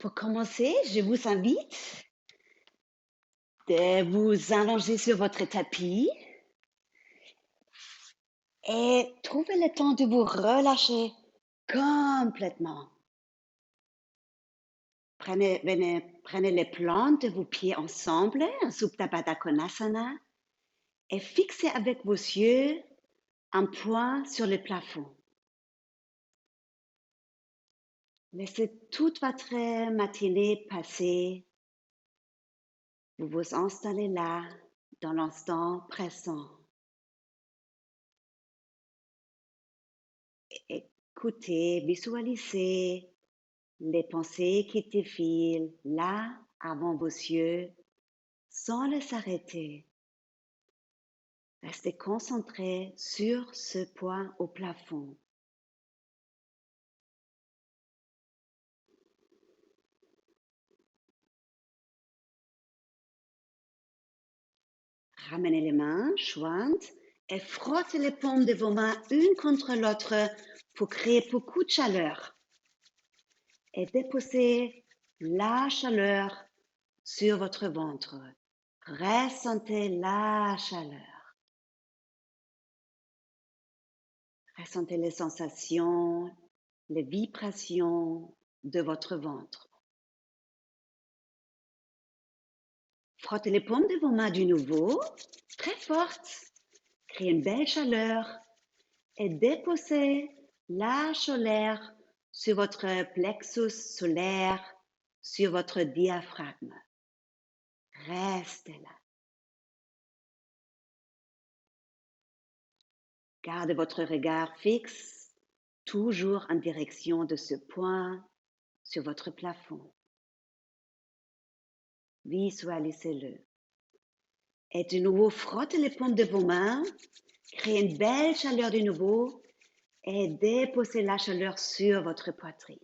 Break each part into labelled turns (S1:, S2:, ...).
S1: Pour commencer, je vous invite de vous allonger sur votre tapis et trouver le temps de vous relâcher complètement. Prenez les plantes de vos pieds ensemble, un Supta Baddha Konasana, et fixez avec vos yeux un point sur le plafond. Laissez toute votre matinée passer. Vous vous installez là, dans l'instant présent. Écoutez, visualisez les pensées qui défilent là avant vos yeux sans les arrêter. Restez concentré sur ce point au plafond. Ramenez les mains jointes et frottez les paumes de vos mains une contre l'autre pour créer beaucoup de chaleur. Et déposez la chaleur sur votre ventre. Ressentez la chaleur. Ressentez les sensations, les vibrations de votre ventre. Frottez les paumes de vos mains de nouveau, très fortes. Créez une belle chaleur et déposez la chaleur sur votre plexus solaire, sur votre diaphragme. Restez là. Gardez votre regard fixe, toujours en direction de ce point sur votre plafond. Visualisez-le. Et de nouveau, frottez les paumes de vos mains, créez une belle chaleur de nouveau et déposez la chaleur sur votre poitrine.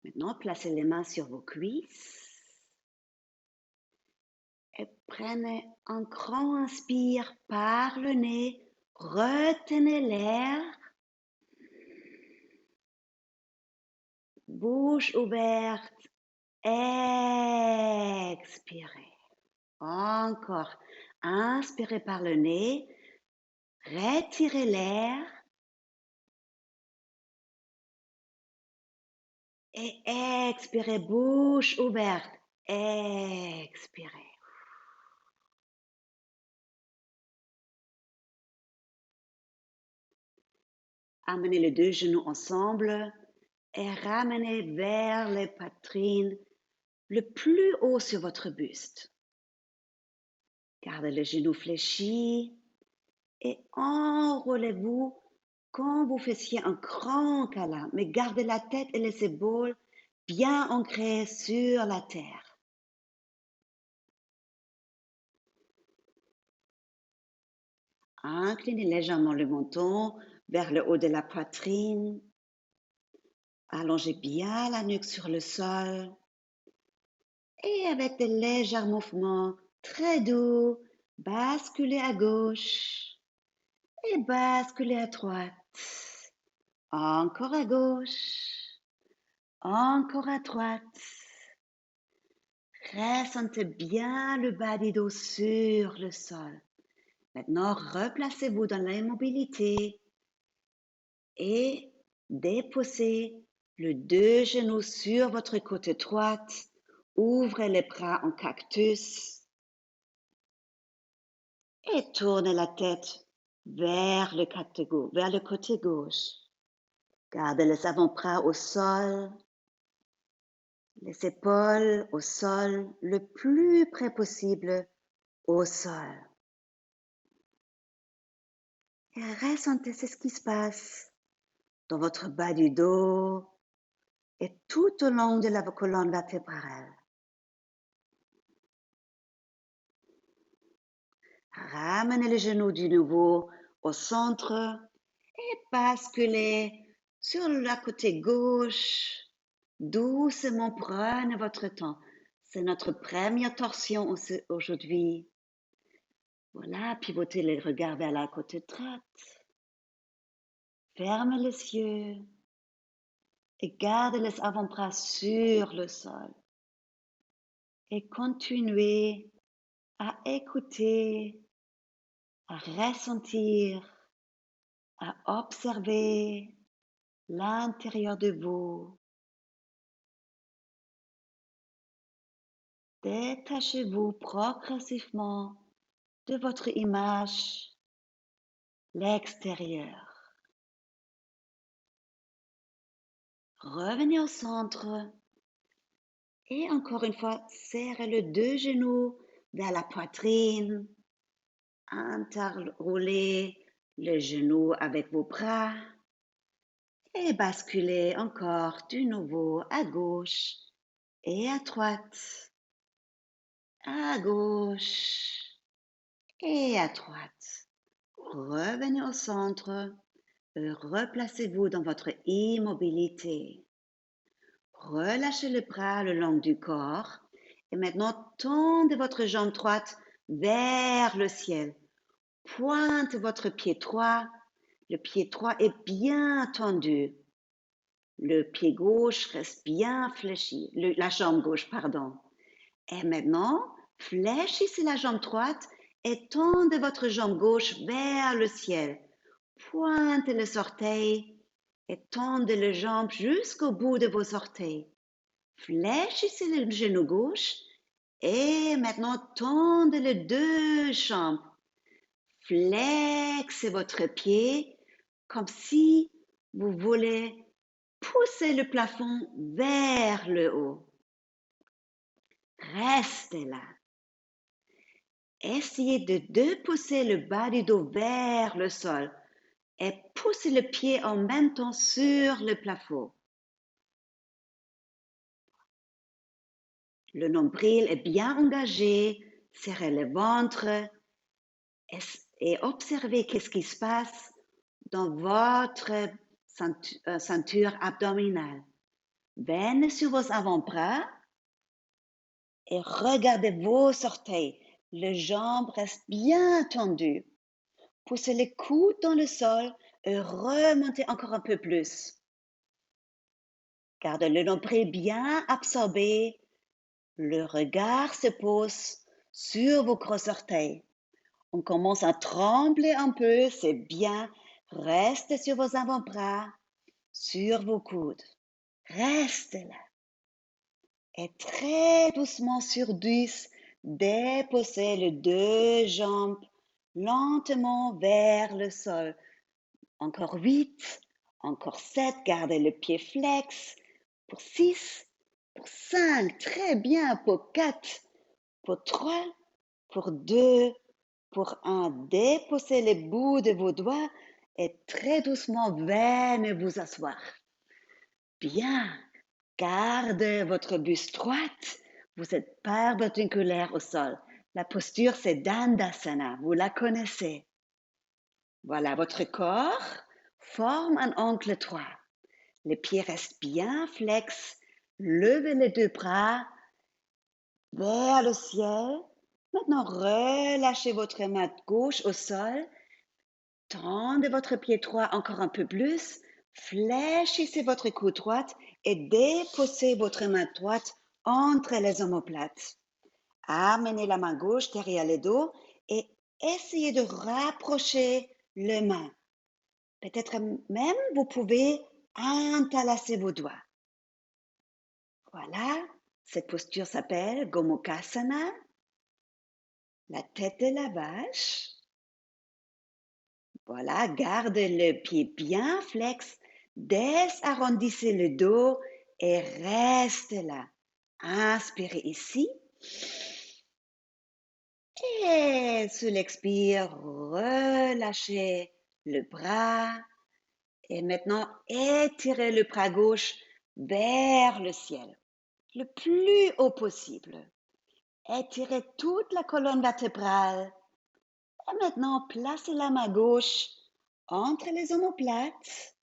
S1: Maintenant, placez les mains sur vos cuisses et prenez un grand inspire par le nez. Retenez l'air. Bouche ouverte. Expirez. Encore. Inspirez par le nez. Retirez l'air. Et expirez, bouche ouverte. Expirez. Amenez les deux genoux ensemble et ramenez vers les poitrines le plus haut sur votre buste. Gardez les genoux fléchis et enroulez-vous comme vous faisiez un grand câlin, mais gardez la tête et les épaules bien ancrées sur la terre. Inclinez légèrement le menton vers le haut de la poitrine. Allongez bien la nuque sur le sol. Et avec des légers mouvements très doux, basculez à gauche et basculez à droite. Encore à gauche, encore à droite. Ressentez bien le bas du dos sur le sol. Maintenant, replacez-vous dans l'immobilité et déposez les deux genoux sur votre côté droite. Ouvrez les bras en cactus et tournez la tête vers le côté gauche. Gardez les avant-bras au sol, les épaules au sol, le plus près possible au sol. Et ressentez ce qui se passe dans votre bas du dos et tout au long de la colonne vertébrale. Ramenez les genoux de nouveau au centre et basculez sur le côté gauche. Doucement, prenez votre temps. C'est notre première torsion aujourd'hui. Voilà, pivotez les regards vers la côte droite. Fermez les yeux et gardez les avant-bras sur le sol. Et continuez à écouter, à ressentir, à observer l'intérieur de vous. Détachez-vous progressivement de votre image, l'extérieur. Revenez au centre et encore une fois, serrez les deux genoux vers la poitrine. Interroulez les genoux avec vos bras et basculez encore de nouveau à gauche et à droite, à gauche et à droite. Revenez au centre et replacez-vous dans votre immobilité. Relâchez les bras le long du corps et maintenant tendez votre jambe droite vers le ciel. Pointe votre pied droit. Le pied droit est bien tendu. Le pied gauche reste bien fléchi. La jambe gauche, pardon. Et maintenant, fléchissez la jambe droite et tendez votre jambe gauche vers le ciel. Pointez les orteils et tendez les jambes jusqu'au bout de vos orteils. Fléchissez le genou gauche et maintenant tendez les deux jambes. Flexez votre pied comme si vous voulez pousser le plafond vers le haut. Restez là. Essayez de dépousser le bas du dos vers le sol et poussez le pied en même temps sur le plafond. Le nombril est bien engagé, serrez le ventre et observez qu'est-ce qui se passe dans votre ceinture abdominale. Venez sur vos avant-bras et regardez vos orteils. Les jambes restent bien tendues. Poussez les coudes dans le sol et remontez encore un peu plus. Gardez le nombril bien absorbé. Le regard se pose sur vos gros orteils. On commence à trembler un peu, c'est bien. Restez sur vos avant-bras, sur vos coudes. Restez là. Et très doucement sur 10, déposez les deux jambes lentement vers le sol. Encore 8, encore 7, gardez le pied flex. Pour 6, pour 5, très bien. Pour 4, pour 3, pour 2, pour 1. Déposez les bouts de vos doigts et très doucement venez vous asseoir. Bien. Gardez votre buste droite. Vous êtes perpendiculaire au sol. La posture, c'est Dandasana. Vous la connaissez. Voilà, votre corps forme un angle droit. Les pieds restent bien flex. Levez les deux bras vers le ciel. Maintenant, relâchez votre main gauche au sol. Tendez votre pied droit encore un peu plus. Fléchissez votre cou droite et déposez votre main droite entre les omoplates. Amenez la main gauche derrière le dos et essayez de rapprocher les mains. Peut-être même vous pouvez entrelacer vos doigts. Voilà, cette posture s'appelle Gomukhasana, la tête de la vache. Voilà, gardez le pied bien flex, désarrondissez le dos et restez là. Inspirez ici. Et sur l'expire, relâchez le bras. Et maintenant, étirez le bras gauche vers le ciel, le plus haut possible. Étirez toute la colonne vertébrale. Et maintenant, placez la main gauche entre les omoplates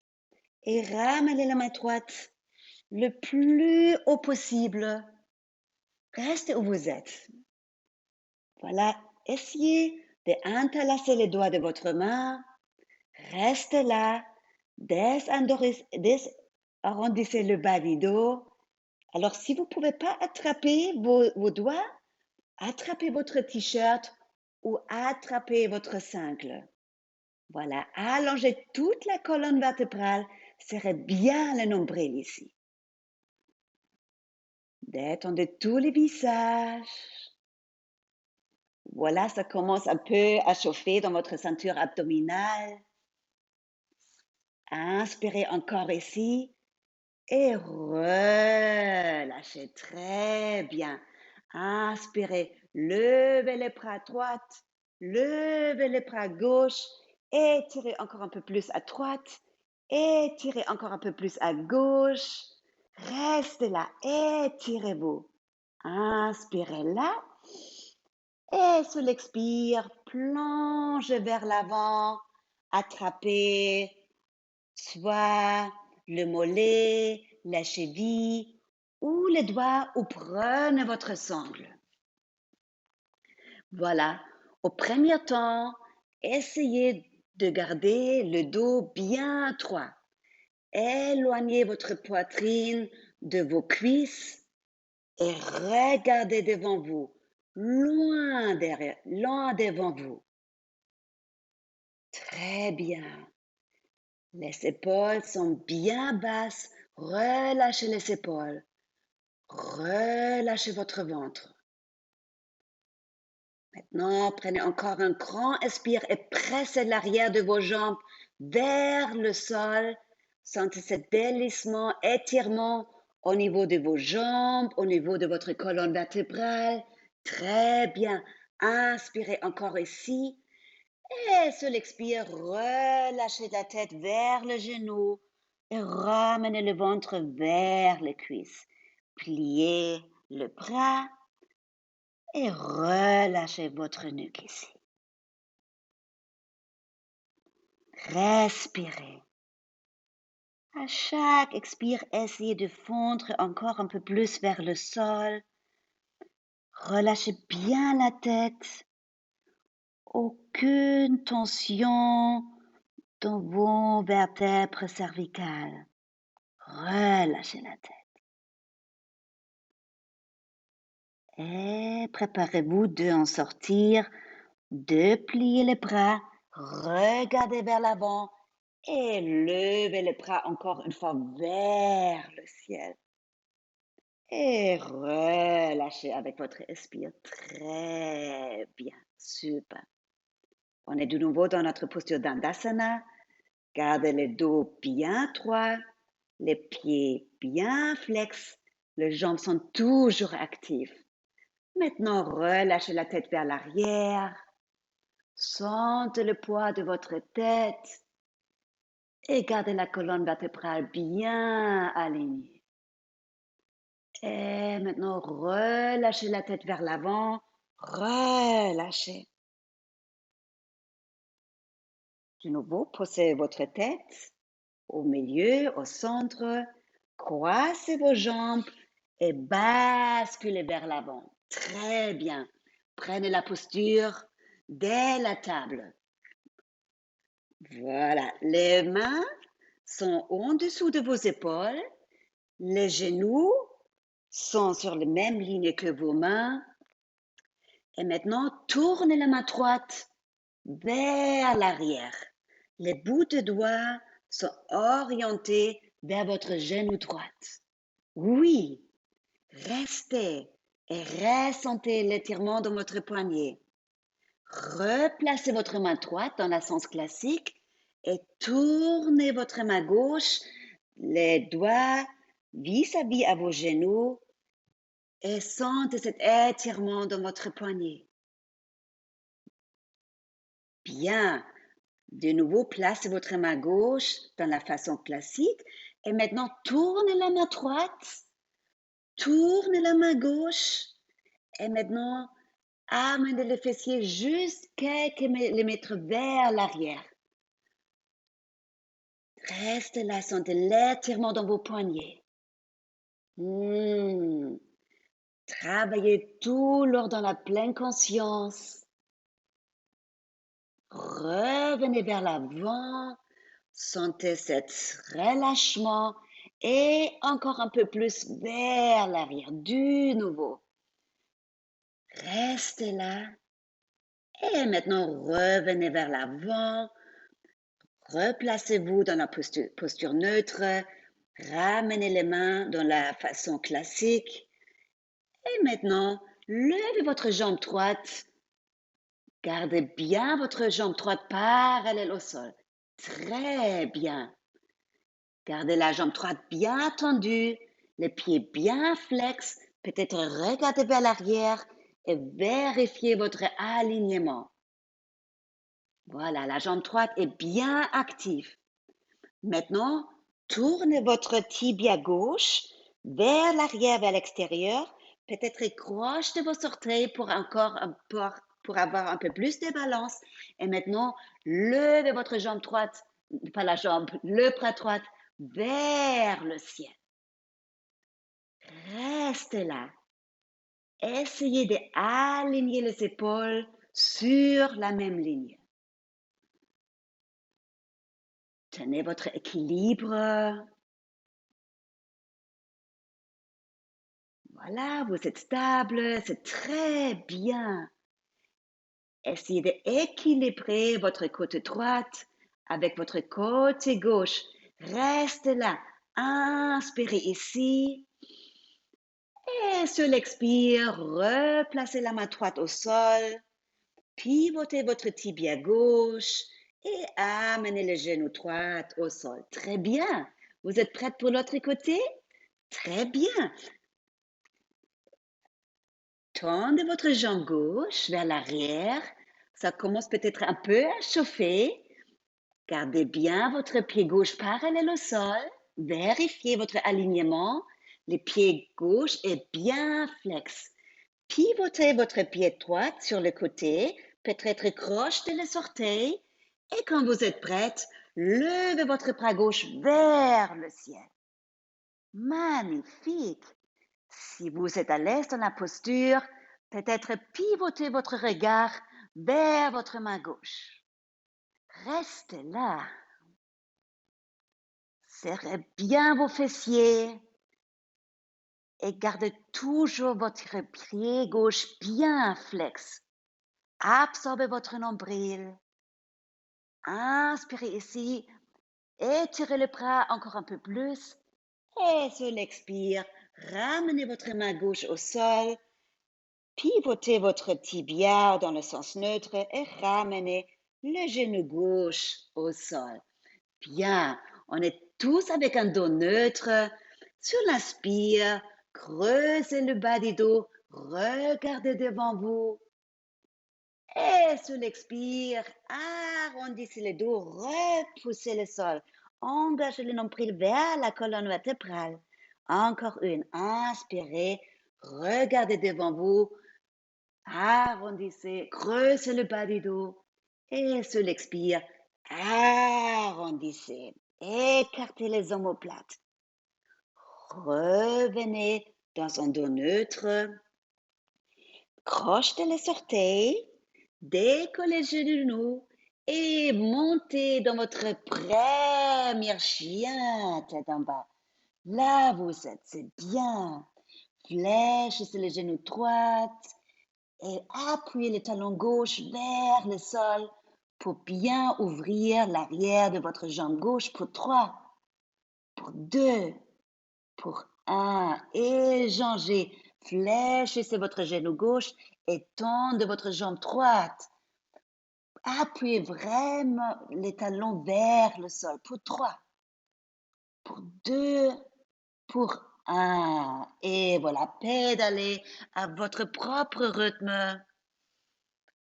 S1: et ramenez la main droite le plus haut possible. Restez où vous êtes. Voilà, essayez d'entrelacer les doigts de votre main. Restez là, désarrondissez le bas du dos. Alors, si vous ne pouvez pas attraper vos doigts, attrapez votre t-shirt ou attrapez votre cingle. Voilà, allongez toute la colonne vertébrale, serrez bien le nombril ici. Détendez tout le visage. Voilà, ça commence un peu à chauffer dans votre ceinture abdominale. Inspirez encore ici et relâchez très bien. Inspirez, levez les bras à droite, levez les bras à gauche, étirez encore un peu plus à droite, étirez encore un peu plus à gauche. Restez là, étirez-vous. Inspirez là et sur l'expire, plongez vers l'avant, attrapez soit le mollet, la cheville ou les doigts ou prenez votre sangle. Voilà, au premier temps, essayez de garder le dos bien droit. Éloignez votre poitrine de vos cuisses et regardez devant vous, loin derrière, loin devant vous. Très bien. Les épaules sont bien basses. Relâchez les épaules. Relâchez votre ventre. Maintenant, prenez encore un grand expire et pressez l'arrière de vos jambes vers le sol. Sentez ce délissement, étirement au niveau de vos jambes, au niveau de votre colonne vertébrale. Très bien. Inspirez encore ici. Et sur l'expire, relâchez la tête vers le genou et ramenez le ventre vers les cuisses. Pliez le bras et relâchez votre nuque ici. Respirez. À chaque expire, essayez de fondre encore un peu plus vers le sol. Relâchez bien la tête. Aucune tension dans vos vertèbres cervicales. Relâchez la tête. Et préparez-vous de en sortir, de plier les bras, regardez vers l'avant et levez les bras encore une fois vers le ciel. Et relâchez avec votre expire. Très bien, super. On est de nouveau dans notre posture d'Andasana. Gardez le dos bien droit, les pieds bien flex, les jambes sont toujours actives. Maintenant, relâchez la tête vers l'arrière. Sentez le poids de votre tête et gardez la colonne vertébrale bien alignée. Et maintenant, relâchez la tête vers l'avant. Relâchez. De nouveau, posez votre tête au milieu, au centre. Croisez vos jambes et basculez vers l'avant. Très bien. Prenez la posture dès la table. Voilà. Les mains sont en dessous de vos épaules. Les genoux sont sur la même ligne que vos mains. Et maintenant, tournez la main droite vers l'arrière. Les bouts de doigts sont orientés vers votre genou droite. Oui, restez et ressentez l'étirement dans votre poignet. Replacez votre main droite dans le sens classique et tournez votre main gauche, les doigts vis-à-vis à vos genoux et sentez cet étirement dans votre poignet. Bien. De nouveau, placez votre main gauche dans la façon classique et maintenant tournez la main droite, tournez la main gauche et maintenant amenez le fessier juste quelques millimètres vers l'arrière. Restez là, sentez l'étirement dans vos poignets. Travaillez tout lors dans la pleine conscience. Revenez vers l'avant. Sentez cet relâchement et encore un peu plus vers l'arrière du nouveau. Restez là et maintenant revenez vers l'avant. Replacez-vous dans la posture neutre. Ramenez les mains dans la façon classique. Et maintenant, levez votre jambe droite. Gardez bien votre jambe droite parallèle au sol. Très bien. Gardez la jambe droite bien tendue, les pieds bien flex. Peut-être regardez vers l'arrière et vérifiez votre alignement. Voilà, la jambe droite est bien active. Maintenant, tournez votre tibia gauche vers l'arrière, vers l'extérieur. Peut-être croche de vos orteils pour pour avoir un peu plus de balance. Et maintenant, levez votre jambe droite, pas la jambe, le bras droit vers le ciel. Restez là. Essayez d'aligner les épaules sur la même ligne. Tenez votre équilibre. Voilà, vous êtes stable, c'est très bien. Essayez d'équilibrer votre côte droite avec votre côté gauche. Restez là. Inspirez ici. Et sur l'expire, replacez la main droite au sol. Pivotez votre tibia gauche et amenez le genou droit au sol. Très bien. Vous êtes prête pour l'autre côté? Très bien. Tendez votre jambe gauche vers l'arrière. Ça commence peut-être un peu à chauffer. Gardez bien votre pied gauche parallèle au sol. Vérifiez votre alignement. Le pied gauche est bien flex. Pivotez votre pied droit sur le côté. Peut-être croche de les orteils. Et quand vous êtes prête, levez votre bras gauche vers le ciel. Magnifique! Si vous êtes à l'aise dans la posture, peut-être pivotez votre regard vers votre main gauche. Restez là. Serrez bien vos fessiers et gardez toujours votre pied gauche bien flex. Absorbez votre nombril. Inspirez ici. Étirez le bras encore un peu plus. Et sur l'expire, ramenez votre main gauche au sol. Pivotez votre tibia dans le sens neutre et ramenez le genou gauche au sol. Bien, on est tous avec un dos neutre. Sur l'inspire, creusez le bas du dos, regardez devant vous. Et sur l'expire, arrondissez le dos, repoussez le sol. Engagez le nombril vers la colonne vertébrale. Encore une, inspirez, regardez devant vous. Arrondissez, creusez le bas du dos et sur l'expire, arrondissez, écartez les omoplates. Revenez dans un dos neutre, crochetez les orteils, décollez les genoux et montez dans votre premier chien tête en bas. Là, vous êtes, c'est bien. Fléchissez les genoux droits et appuyez le talon gauche vers le sol pour bien ouvrir l'arrière de votre jambe gauche pour 3, pour 2, pour 1. Échangez, fléchissez votre genou gauche et tendez votre jambe droite. Appuyez vraiment les talons vers le sol pour 3, pour 2, pour 1. Et voilà, pédalez à votre propre rythme.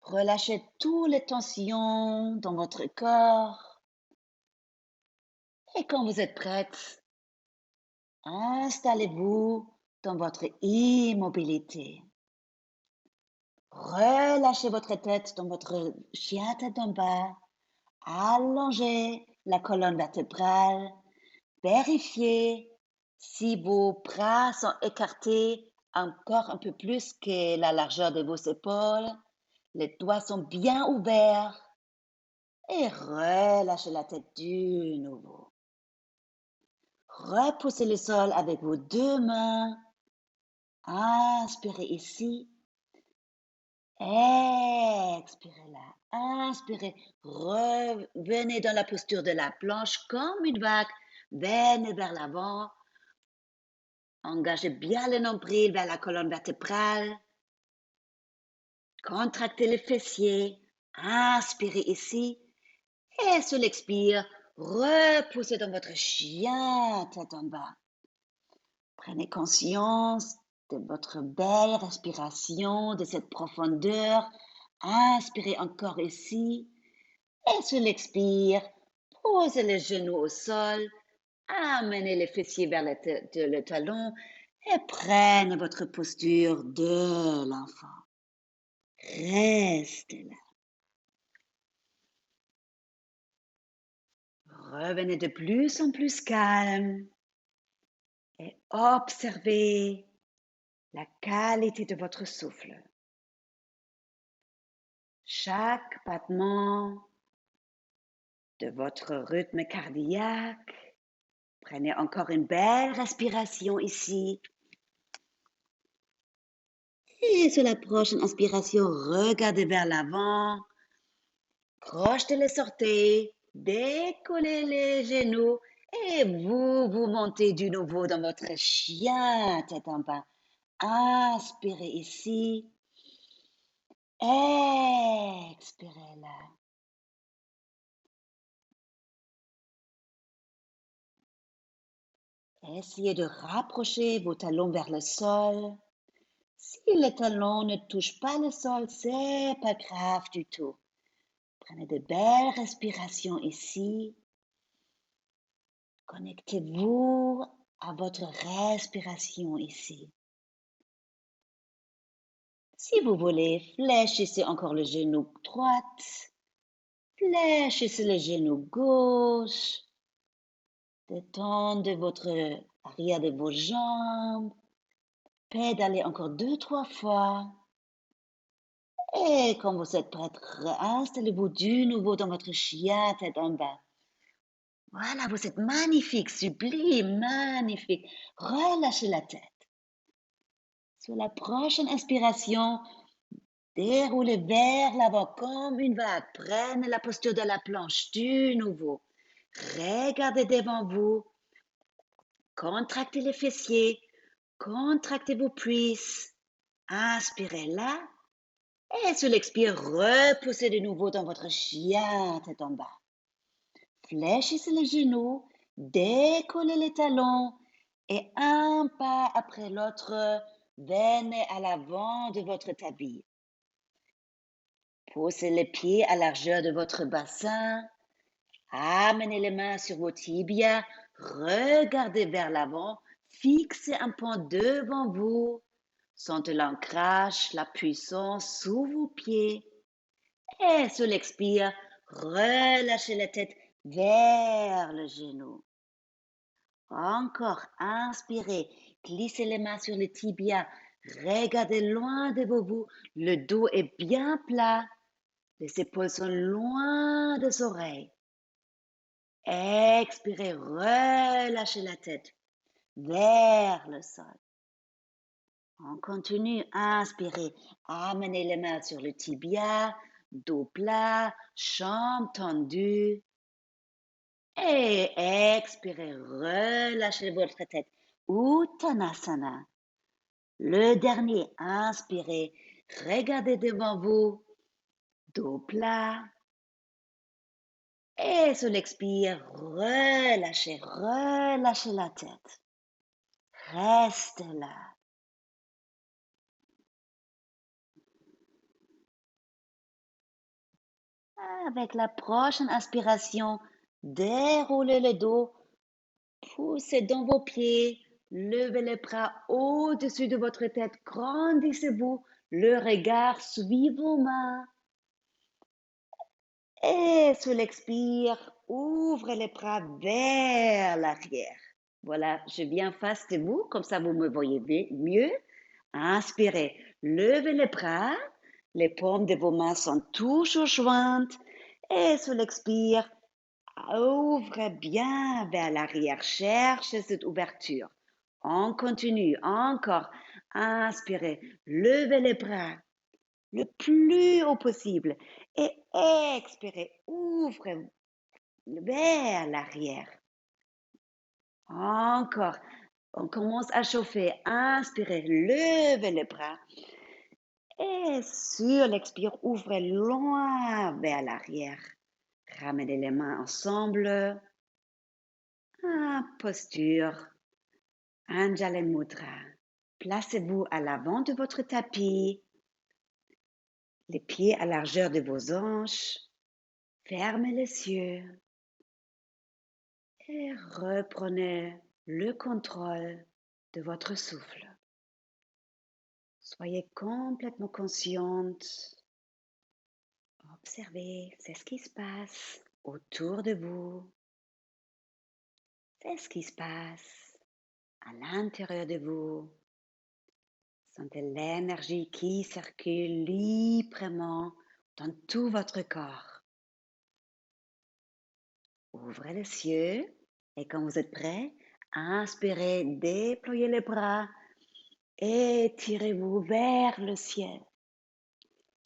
S1: Relâchez toutes les tensions dans votre corps. Et quand vous êtes prête, installez-vous dans votre immobilité. Relâchez votre tête dans votre chien tête en bas. Allongez la colonne vertébrale. Vérifiez si vos bras sont écartés encore un peu plus que la largeur de vos épaules. Les doigts sont bien ouverts. Et relâchez la tête du nouveau. Repoussez le sol avec vos deux mains. Inspirez ici. Expirez là. Inspirez. Revenez dans la posture de la planche comme une vague. Venez vers l'avant. Engagez bien le nombril vers la colonne vertébrale. Contractez les fessiers. Inspirez ici. Et sur l'expire, repoussez dans votre chien tête en bas. Prenez conscience de votre belle respiration, de cette profondeur. Inspirez encore ici. Et sur l'expire, posez les genoux au sol. Amenez les fessiers vers le talon et prenez votre posture de l'enfant. Restez là. Revenez de plus en plus calme et observez la qualité de votre souffle. Chaque battement de votre rythme cardiaque. Prenez encore une belle respiration ici. Et sur la prochaine inspiration, regardez vers l'avant. Crochetez les orteils, décollez les genoux et vous montez du nouveau dans votre chien tête en bas. Inspirez ici. Expirez là. Essayez de rapprocher vos talons vers le sol. Si les talons ne touchent pas le sol, c'est pas grave du tout. Prenez de belles respirations ici. Connectez-vous à votre respiration ici. Si vous voulez, fléchissez encore le genou droit. Fléchissez le genou gauche. Détendez votre arrière de vos jambes. Pédalez encore 2-3 fois. Et quand vous êtes prête, installez-vous du nouveau dans votre chien tête en bas. Voilà, vous êtes magnifique, sublime, magnifique. Relâchez la tête. Sur la prochaine inspiration, déroulez vers l'avant comme une vague. Prenez la posture de la planche du nouveau. Regardez devant vous. Contractez les fessiers. Contractez vos cuisses. Inspirez là. Et sur l'expire, repoussez de nouveau dans votre chien tête en bas. Fléchissez les genoux, décollez les talons et un pas après l'autre, venez à l'avant de votre tapis. Posez les pieds à la largeur de votre bassin. Amenez les mains sur vos tibias. Regardez vers l'avant. Fixez un point devant vous. Sentez l'ancrage, la puissance sous vos pieds. Et sur l'expire, relâchez la tête vers le genou. Encore, inspirez, glissez les mains sur les tibias, regardez loin devant vous, le dos est bien plat, les épaules sont loin des oreilles. Expirez, relâchez la tête vers le sol. On continue, inspirez, amenez les mains sur le tibia, dos plat, jambes tendues. Et expirez, relâchez votre tête. Uttanasana. Le dernier, inspirez, regardez devant vous, dos plat. Et sur l'expire, relâchez la tête. Restez là. Avec la prochaine inspiration, déroulez le dos, poussez dans vos pieds, levez les bras au-dessus de votre tête, grandissez-vous, le regard suit vos mains. Et sur l'expire, ouvrez les bras vers l'arrière. Voilà, je viens face de vous, comme ça vous me voyez mieux. Inspirez, levez les bras, les paumes de vos mains sont toujours jointes. Et sur l'expire, ouvrez bien vers l'arrière. Cherchez cette ouverture. On continue. Encore. Inspirez. Levez les bras le plus haut possible. Et expirez. Ouvrez vers l'arrière. Encore. On commence à chauffer. Inspirez. Levez les bras. Et sur l'expire, ouvrez loin vers l'arrière. Ramenez les mains ensemble. Posture. Anjali Mudra. Placez-vous à l'avant de votre tapis. Les pieds à la largeur de vos hanches. Fermez les yeux. Et reprenez le contrôle de votre souffle. Soyez complètement consciente. Observez, c'est ce qui se passe autour de vous. C'est ce qui se passe à l'intérieur de vous. Sentez l'énergie qui circule librement dans tout votre corps. Ouvrez les yeux et quand vous êtes prêt, inspirez, déployez les bras et tirez-vous vers le ciel.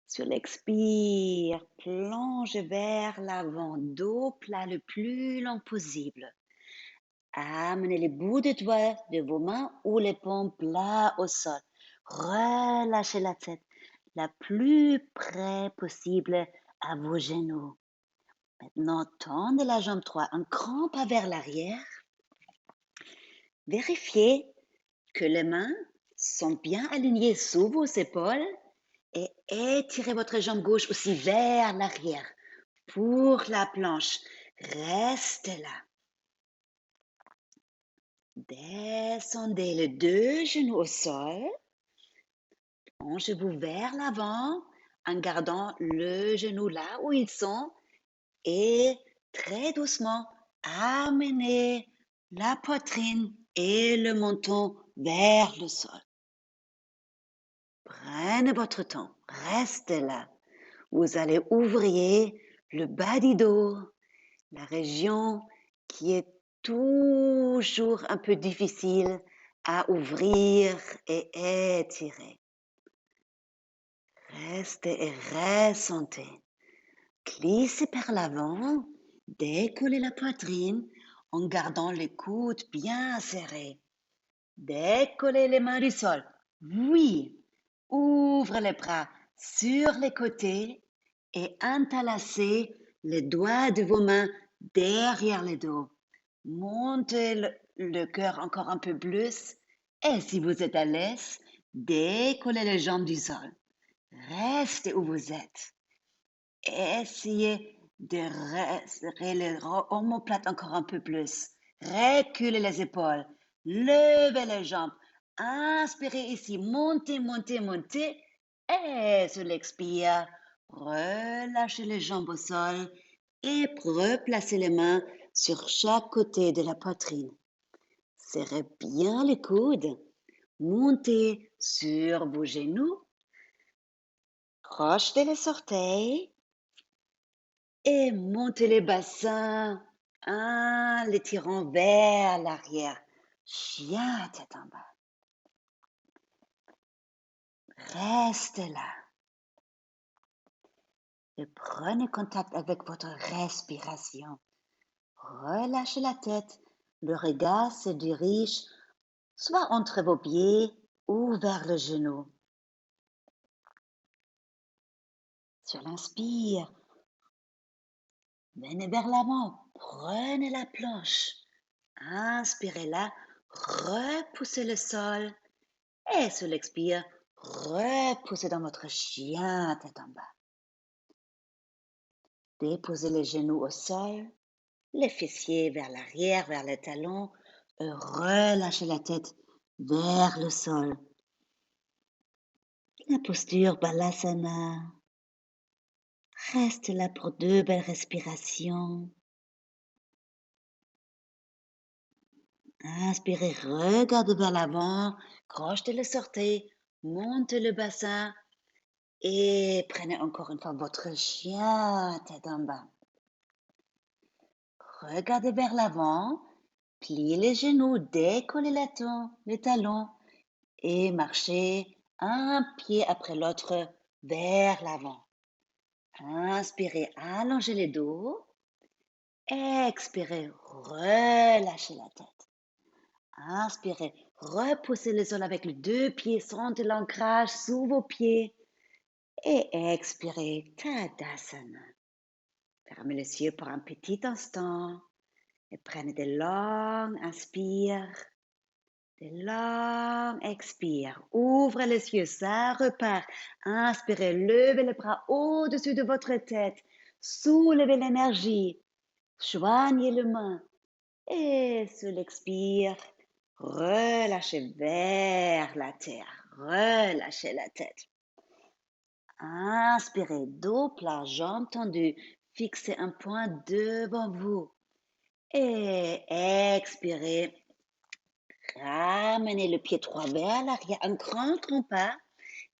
S1: Sur l'expire, plongez vers l'avant, dos plat le plus long possible. Amenez les bouts de doigts de vos mains ou les paumes plats au sol. Relâchez la tête la plus près possible à vos genoux. Maintenant, tendez la jambe droite un grand pas vers l'arrière. Vérifiez que les mains sont bien alignées sous vos épaules et étirez votre jambe gauche aussi vers l'arrière pour la planche. Restez là. Descendez les deux genoux au sol. Plongez-vous vers l'avant en gardant le genou là où ils sont et très doucement amenez la poitrine et le menton vers le sol. Prenez votre temps, restez là. Vous allez ouvrir le bas du dos, la région qui est toujours un peu difficile à ouvrir et étirer. Restez et ressentez. Glissez par l'avant, décollez la poitrine en gardant les coudes bien serrés. Décollez les mains du sol. Oui, ouvrez les bras sur les côtés et entrelacez les doigts de vos mains derrière le dos. Montez le cœur encore un peu plus et si vous êtes à l'aise, décollez les jambes du sol. Restez où vous êtes. Essayez de resserrer les omoplates encore un peu plus. Reculez les épaules. Levez les jambes. Inspirez ici. Montez, montez, montez. Et sur l'expire, relâchez les jambes au sol et replacez les mains sur chaque côté de la poitrine. Serrez bien les coudes. Montez sur vos genoux. Crochetez les orteils. Et montez les bassins, les tirant vers l'arrière. Chien tête en bas. Restez là. Et prenez contact avec votre respiration. Relâchez la tête. Le regard se dirige soit entre vos pieds ou vers le genou. Sur l'inspire, venez vers l'avant. Prenez la planche. Inspirez là. Repoussez le sol. Et sur l'expire, repoussez dans votre chien tête en bas. Déposez les genoux au sol, les fessiers vers l'arrière, vers les talons, et relâchez la tête vers le sol. La posture Balasana. Reste là pour 2 belles respirations. Inspirez, regardez vers l'avant, crochetez les orteils, montez le bassin Et prenez encore une fois votre chien tête en bas. Regardez vers l'avant, pliez les genoux, décollez les talons et marchez un pied après l'autre vers l'avant. Inspirez, allongez les dos. Expirez, relâchez la tête. Inspirez, repoussez le sol avec les deux pieds, sentez l'ancrage sous vos pieds. Et expirez, Tadasana. Fermez les yeux pour un petit instant et prenez des longues inspires, des longues expires. Ouvrez les yeux, ça repart. Inspirez, levez les bras au-dessus de votre tête. Soulevez l'énergie. Joignez les mains. Et sur l'expire, relâchez vers la terre. Relâchez la tête. Inspirez, dos plat, jambes tendues. Fixez un point devant vous. Et expirez. Ramenez le pied droit vers l'arrière. Un grand pas.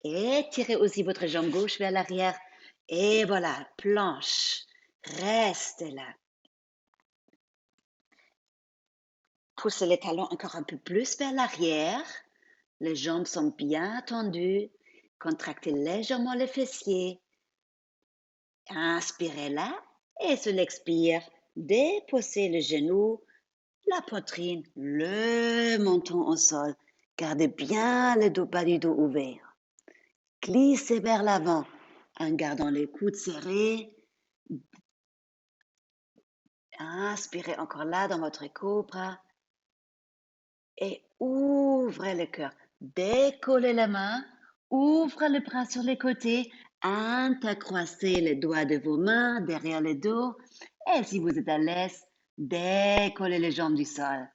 S1: Étirez aussi votre jambe gauche vers l'arrière. Et voilà, planche. Restez là. Poussez les talons encore un peu plus vers l'arrière. Les jambes sont bien tendues. Contractez légèrement les fessiers. Inspirez là et sur l'expire, déposez le genou, la poitrine, le menton au sol. Gardez bien le bas du dos ouvert. Glissez vers l'avant en gardant les coudes serrés. Inspirez encore là dans votre cobra et ouvrez le cœur. Décollez la main, ouvrez les bras sur les côtés, intercroissez les doigts de vos mains derrière le dos et si vous êtes à l'aise, décollez les jambes du sol.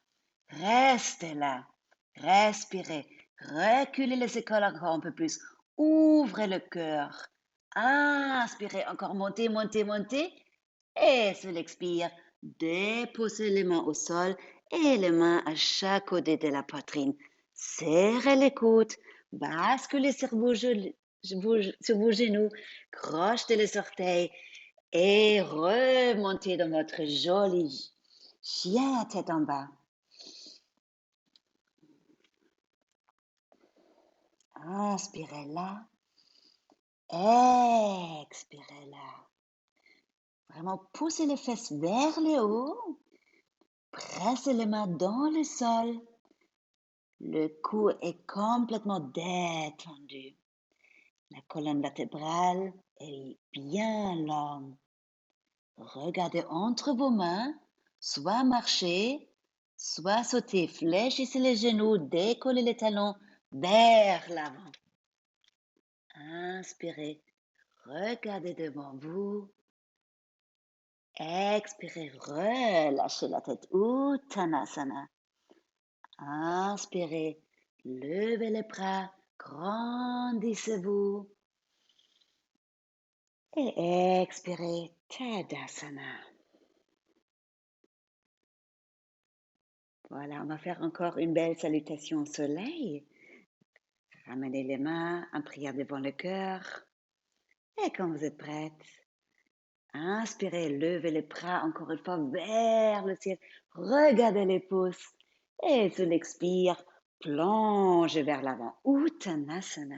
S1: Restez là, respirez, reculez les épaules encore un peu plus, ouvrez le cœur. Inspirez encore, montez, montez, montez et sur l'expire, déposez les mains au sol et les mains à chaque côté de la poitrine. Serrez les coudes, basculez sur vos genoux, crochetez les orteils et remontez dans votre joli chien tête en bas. Inspirez là, expirez là. Vraiment poussez les fesses vers le haut, pressez les mains dans le sol. Le cou est complètement détendu. La colonne vertébrale est bien longue. Regardez entre vos mains, soit marcher, soit sauter. Fléchissez les genoux, décollez les talons vers l'avant. Inspirez, regardez devant vous. Expirez, relâchez la tête. Uttanasana. Inspirez, levez les bras, grandissez-vous. Et expirez, Tadasana. Voilà, on va faire encore une belle salutation au soleil. Ramenez les mains en prière devant le cœur. Et quand vous êtes prête, inspirez, levez les bras encore une fois vers le ciel. Regardez les pouces. Et sur l'expire, plongez vers l'avant. Uttanasana.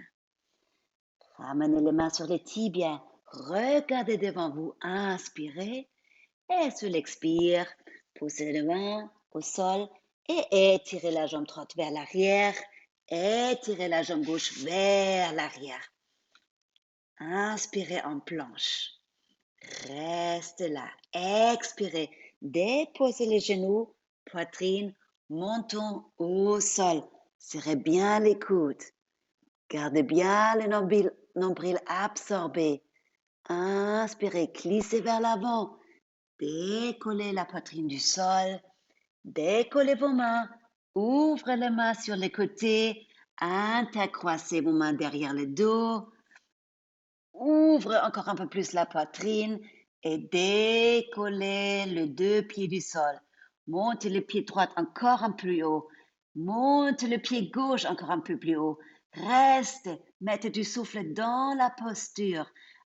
S1: Ramenez les mains sur les tibias. Regardez devant vous. Inspirez. Et sur l'expire, poussez les mains au sol et étirez la jambe droite vers l'arrière. Étirez la jambe gauche vers l'arrière. Inspirez en planche. Restez là. Expirez. Déposez les genoux, poitrine, menton au sol. Serrez bien les coudes. Gardez bien le nombril absorbé. Inspirez, glissez vers l'avant. Décollez la poitrine du sol. Décollez vos mains. Ouvrez les mains sur les côtés. Intercroissez vos mains derrière le dos. Ouvrez encore un peu plus la poitrine et décollez les deux pieds du sol. Montez le pied droit encore un peu plus haut. Monte le pied gauche encore un peu plus haut. Reste, mettez du souffle dans la posture.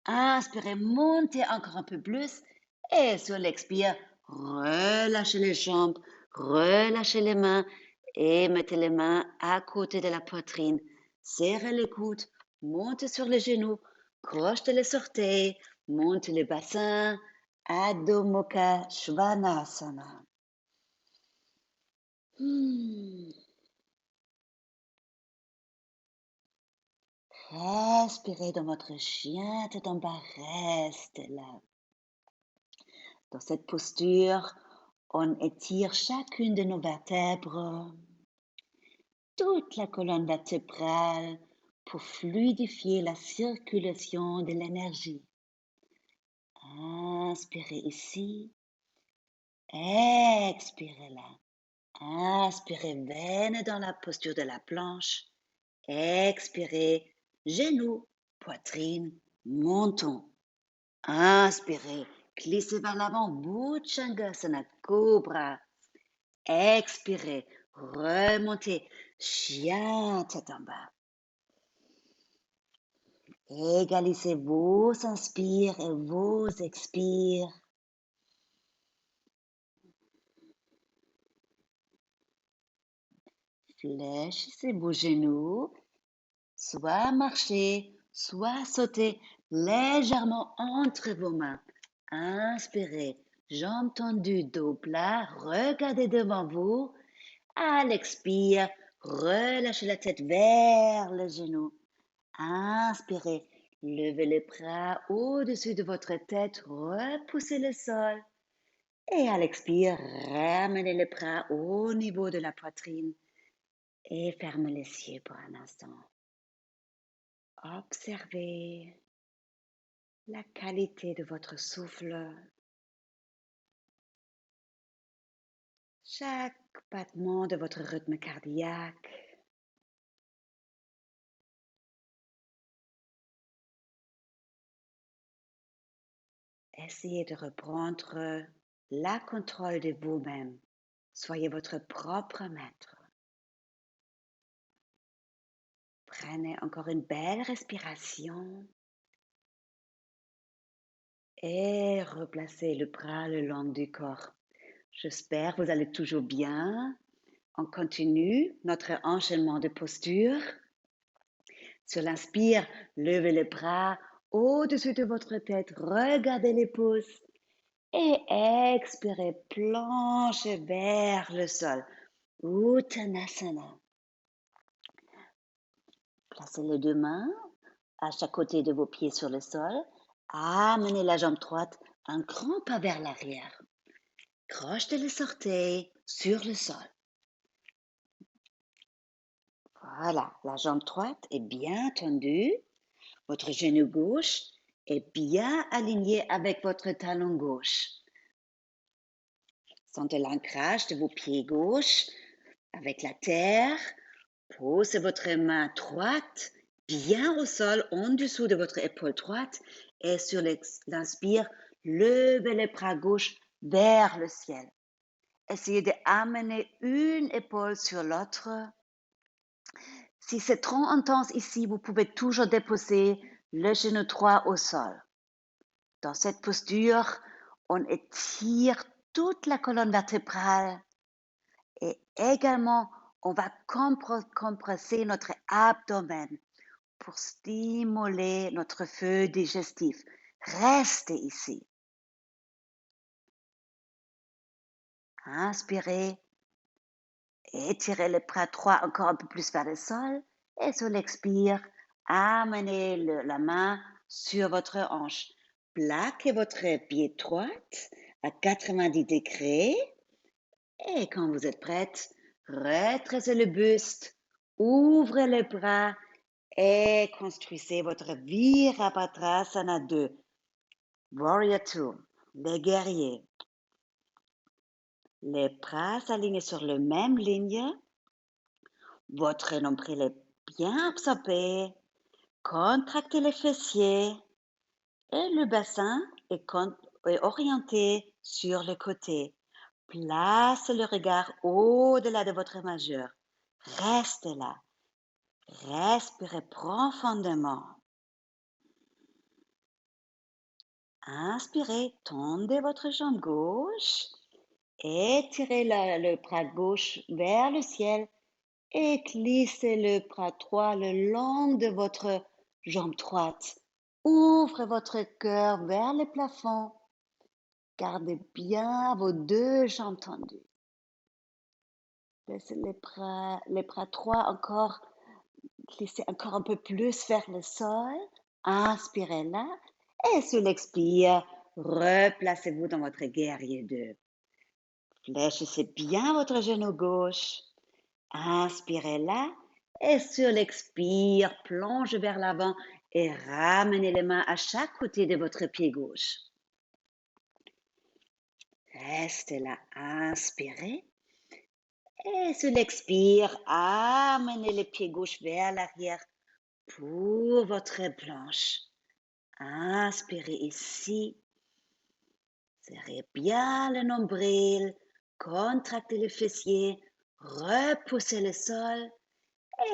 S1: Inspirez, montez encore un peu plus. Et sur l'expire, relâchez les jambes, relâchez les mains et mettez les mains à côté de la poitrine. Serrez les coudes, montez sur les genoux, crochetez les orteils, montez le bassin. Adho Mukha Svanasana. Hmm. Respirez dans votre chien tête en bas, restez là. Dans cette posture, on étire chacune de nos vertèbres, toute la colonne vertébrale pour fluidifier la circulation de l'énergie. Inspirez ici, expirez là. Inspirez, venez dans la posture de la planche. Expirez, genoux, poitrine, menton. Inspirez, glissez vers l'avant, Bhujangasana, Cobra. Expirez, remontez, chien tête en bas. Égalisez vos inspires et vos expires. Fléchissez vos genoux, soit marchez, soit sautez légèrement entre vos mains. Inspirez, jambes tendues, dos plat, regardez devant vous. À l'expire, relâchez la tête vers les genoux. Inspirez, levez les bras au-dessus de votre tête, repoussez le sol. Et à l'expire, ramenez les bras au niveau de la poitrine et fermez les yeux pour un instant. Observez la qualité de votre souffle. Chaque battement de votre rythme cardiaque. Essayez de reprendre la contrôle de vous-même. Soyez votre propre maître. Prenez encore une belle respiration et replacez le bras le long du corps. J'espère que vous allez toujours bien. On continue notre enchaînement de postures. Sur l'inspire, levez les bras au-dessus de votre tête, regardez les pouces et expirez, planchez vers le sol. Uttanasana. Placez les deux mains à chaque côté de vos pieds sur le sol. Amenez la jambe droite un grand pas vers l'arrière. Crochetez les orteils sur le sol. Voilà, la jambe droite est bien tendue. Votre genou gauche est bien aligné avec votre talon gauche. Sentez l'ancrage de vos pieds gauches avec la terre. Posez votre main droite bien au sol en dessous de votre épaule droite et sur l'inspire, levez les bras gauches vers le ciel. Essayez d'amener une épaule sur l'autre. Si c'est trop intense ici, vous pouvez toujours déposer le genou droit au sol. Dans cette posture, on étire toute la colonne vertébrale et également on va compresser notre abdomen pour stimuler notre feu digestif. Restez ici. Inspirez, étirez les bras droits encore un peu plus vers le sol et sur l'expire, amenez la main sur votre hanche. Plaquez votre pied droit à 90 degrés et quand vous êtes prête, retracez le buste, ouvrez les bras et construisez votre Virabhadrasana 2, Warrior 2, les guerriers. Les bras s'alignent sur la même ligne. Votre nombril est bien absorbé. Contractez les fessiers et le bassin est orienté sur le côté. Placez le regard au-delà de votre majeur. Restez là. Respirez profondément. Inspirez, tendez votre jambe gauche. Étirez le bras gauche vers le ciel et glissez le bras droit le long de votre jambe droite. Ouvrez votre cœur vers le plafond. Gardez bien vos deux jambes tendues. Laissez les bras droits encore glisser encore un peu plus vers le sol. Inspirez là et sur l'expire, replacez-vous dans votre guerrier 2. Fléchissez bien votre genou gauche. Inspirez là et sur l'expire, plongez vers l'avant et ramenez les mains à chaque côté de votre pied gauche. Restez là, inspirez. Et sur l'expire, amenez les pieds gauche vers l'arrière pour votre planche. Inspirez ici. Serrez bien le nombril. Contractez le fessier. Repoussez le sol.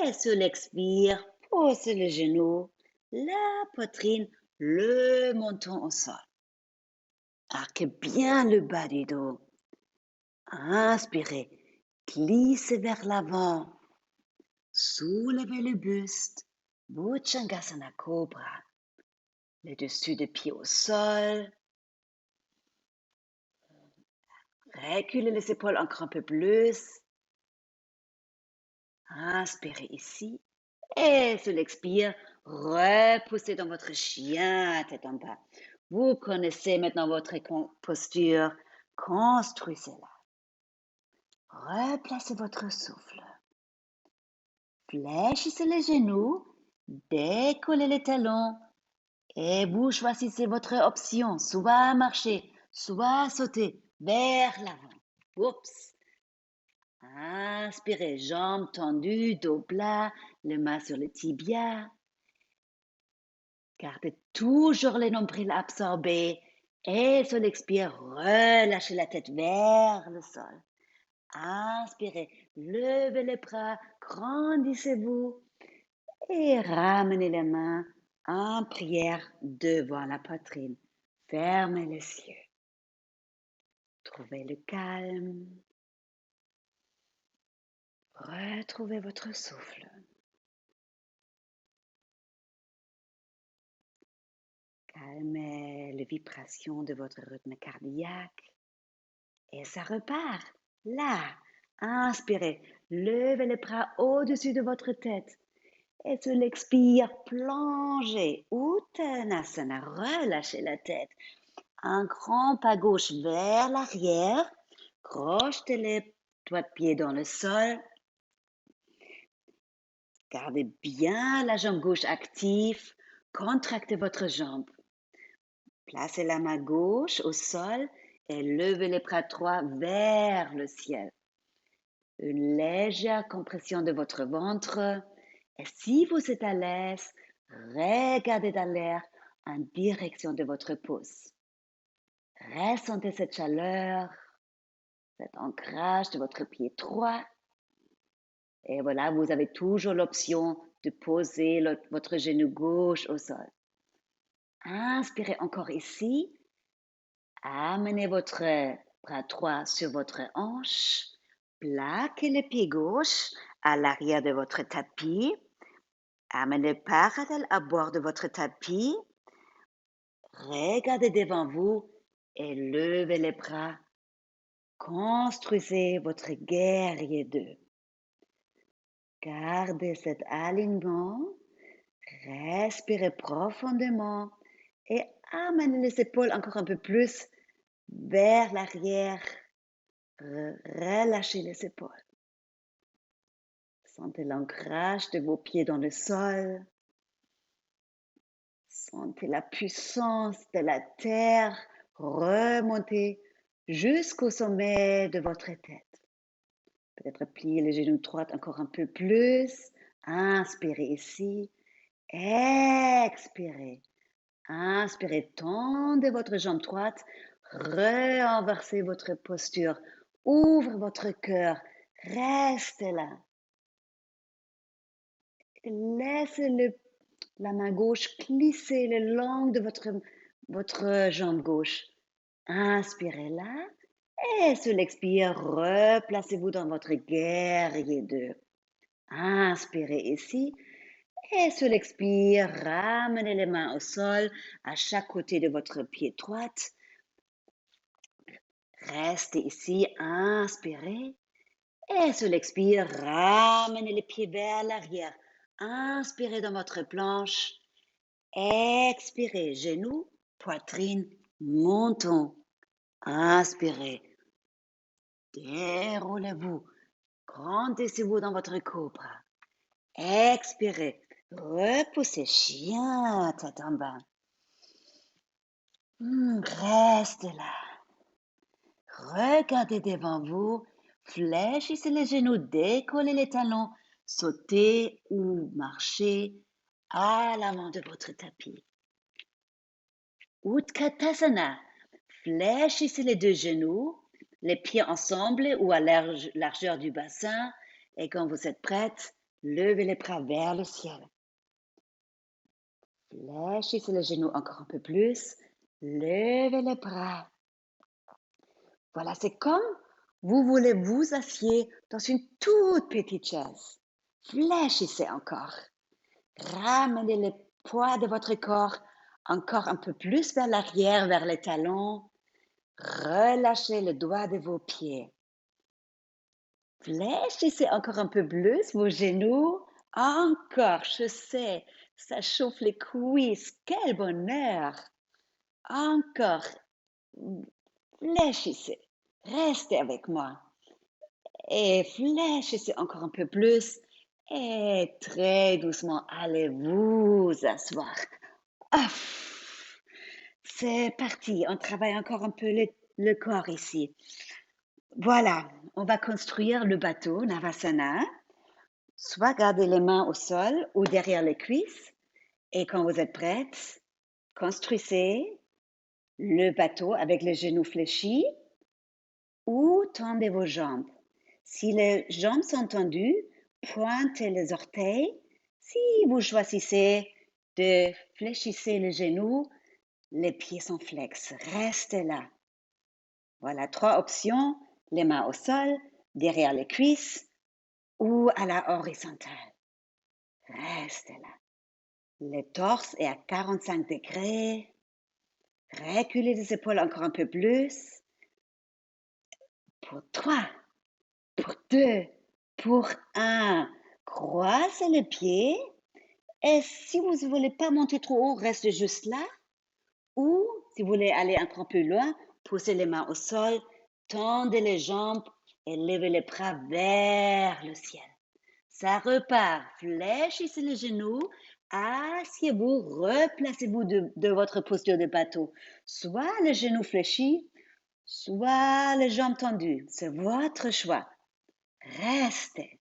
S1: Et sur l'expire, posez le genou, la poitrine, le menton au sol. Arquez bien le bas du dos. Inspirez. Glissez vers l'avant. Soulevez le buste. Bhujangasana Cobra. Le dessus des pieds au sol. Reculez les épaules encore un peu plus. Inspirez ici. Et sur l'expire, repoussez dans votre chien tête en bas. Vous connaissez maintenant votre posture. Construisez-la. Replacez votre souffle. Fléchissez les genoux. Décollez les talons. Et vous choisissez votre option, soit marcher, soit sauter vers l'avant. Oups. Inspirez, jambes tendues, dos plat, les mains sur le tibia. Gardez toujours les nombrils absorbés. Et sur l'expire, relâchez la tête vers le sol. Inspirez, levez les bras, grandissez-vous et ramenez les mains en prière devant la poitrine. Fermez les yeux. Trouvez le calme. Retrouvez votre souffle. Calmez les vibrations de votre rythme cardiaque. Et ça repart. Là, inspirez. Levez les bras au-dessus de votre tête. Et sur l'expire, plongez. Uttanasana, relâchez la tête. Un grand pas gauche vers l'arrière. Crochetez les doigts de pied dans le sol. Gardez bien la jambe gauche active. Contractez votre jambe. Placez la main gauche au sol et levez les bras droits vers le ciel. Une légère compression de votre ventre. Et si vous êtes à l'aise, regardez dans l'air en direction de votre pouce. Ressentez cette chaleur, cet ancrage de votre pied droit. Et voilà, vous avez toujours l'option de poser votre genou gauche au sol. Inspirez encore ici. Amenez votre bras droit sur votre hanche. Plaquez le pied gauche à l'arrière de votre tapis. Amenez parallèle à bord de votre tapis. Regardez devant vous et levez les bras. Construisez votre guerrier 2. Gardez cet alignement. Respirez profondément et amenez les épaules encore un peu plus vers l'arrière. Relâchez les épaules. Sentez l'ancrage de vos pieds dans le sol. Sentez la puissance de la terre remonter jusqu'au sommet de votre tête. Peut-être plier les genoux droits encore un peu plus. Inspirez ici. Expirez. Inspirez, tendez votre jambe droite. Renversez votre posture. Ouvrez votre cœur. Restez là. Laissez la main gauche glisser le long de votre jambe gauche. Inspirez là et sur l'expire, replacez-vous dans votre guerrier 2. Inspirez ici et sur l'expire, ramenez les mains au sol à chaque côté de votre pied droit. Restez ici, inspirez. Et sur l'expire, ramenez les pieds vers l'arrière. Inspirez dans votre planche. Expirez, genoux, poitrine, menton. Inspirez. Déroulez-vous. Grandissez-vous dans votre cobra. Expirez. Repoussez, chien, tête en bas. Restez là. Regardez devant vous. Fléchissez les genoux, décollez les talons, sautez ou marchez à l'avant de votre tapis. Utkatasana. Fléchissez les deux genoux, les pieds ensemble ou à largeur du bassin. Et quand vous êtes prête, levez les bras vers le ciel. Fléchissez les genoux encore un peu plus. Levez les bras. Voilà, c'est comme vous voulez vous asseoir dans une toute petite chaise. Fléchissez encore. Ramenez le poids de votre corps encore un peu plus vers l'arrière, vers les talons. Relâchez le doigt de vos pieds. Fléchissez encore un peu plus vos genoux. Encore, je sais, ça chauffe les cuisses. Quel bonheur! Encore. Fléchissez. Restez avec moi. Et fléchissez encore un peu plus. Et très doucement, allez vous asseoir. C'est parti. On travaille encore un peu le corps ici. Voilà, on va construire le bateau Navasana. Soit gardez les mains au sol ou derrière les cuisses. Et quand vous êtes prête, construisez le bateau avec les genoux fléchis ou tendez vos jambes. Si les jambes sont tendues, pointez les orteils. Si vous choisissez de fléchir les genoux, les pieds sont flex. Restez là. Voilà 3 options. Les mains au sol, derrière les cuisses ou à la horizontale. Restez là. Le torse est à 45 degrés. Reculez les épaules encore un peu plus. Pour 3, pour 2, pour 1. Croisez les pieds. Et si vous ne voulez pas monter trop haut, restez juste là. Ou si vous voulez aller un peu plus loin, poussez les mains au sol, tendez les jambes et levez les bras vers le ciel. Ça repart. Fléchissez les genoux. Asseyez-vous, replacez-vous de votre posture de bateau. Soit les genoux fléchis, soit les jambes tendues. C'est votre choix. Restez.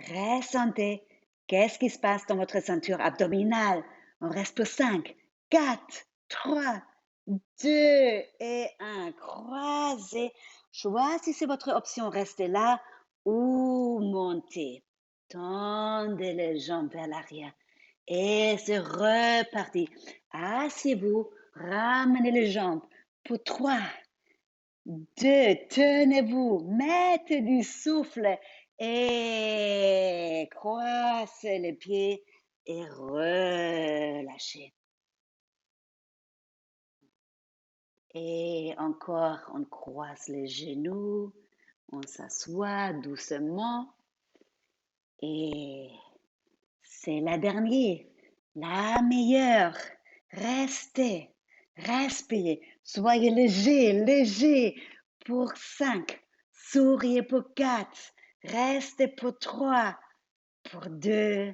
S1: Ressentez. Qu'est-ce qui se passe dans votre ceinture abdominale? On reste pour 5, 4, 3, 2 et 1. Croisez. Choisissez votre option. Restez là ou montez. Tendez les jambes vers l'arrière. Et c'est reparti. Asseyez-vous. Ramenez les jambes. Pour 3, 2, tenez-vous. Mettez du souffle. Et croisez les pieds et relâchez. Et encore, on croise les genoux, on s'assoit doucement. Et c'est la dernière, la meilleure. Restez, respirez, soyez léger, léger pour 5, souriez pour 4, restez pour 3, pour 2,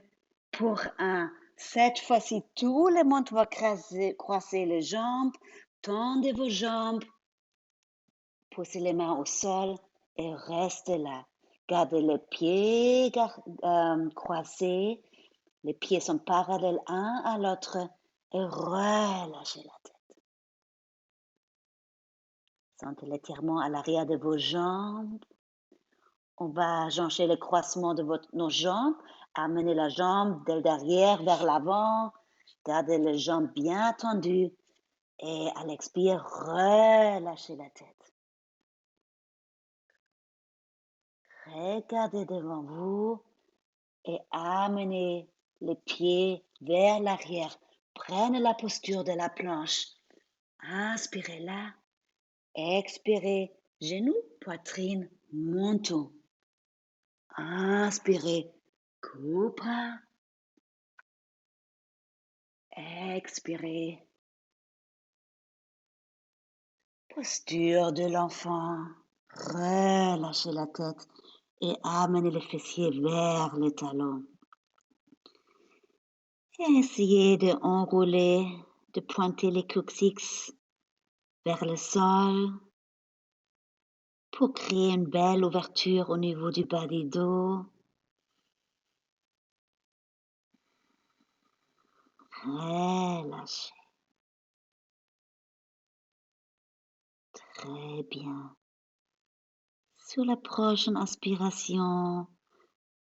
S1: pour 1. Cette fois-ci, tout le monde va croiser les jambes. Tendez vos jambes, poussez les mains au sol et restez là. Gardez les pieds croisés. Les pieds sont parallèles un à l'autre et relâchez la tête. Sentez l'étirement à l'arrière de vos jambes. On va changer le croisement de nos jambes Amenez la jambe de derrière vers l'avant. Gardez les jambes bien tendues. Et à l'expire, relâchez la tête. Regardez devant vous et amenez les pieds vers l'arrière. Prenez la posture de la planche. Inspirez là. Expirez. Genoux, poitrine, menton. Inspirez. Cobra. Expirez. Posture de l'enfant. Relâchez la tête et amenez les fessiers vers les talons. Essayez de enrouler, de pointer les coccyx vers le sol pour créer une belle ouverture au niveau du bas du dos. Relâchez. Très bien. Sur la prochaine inspiration,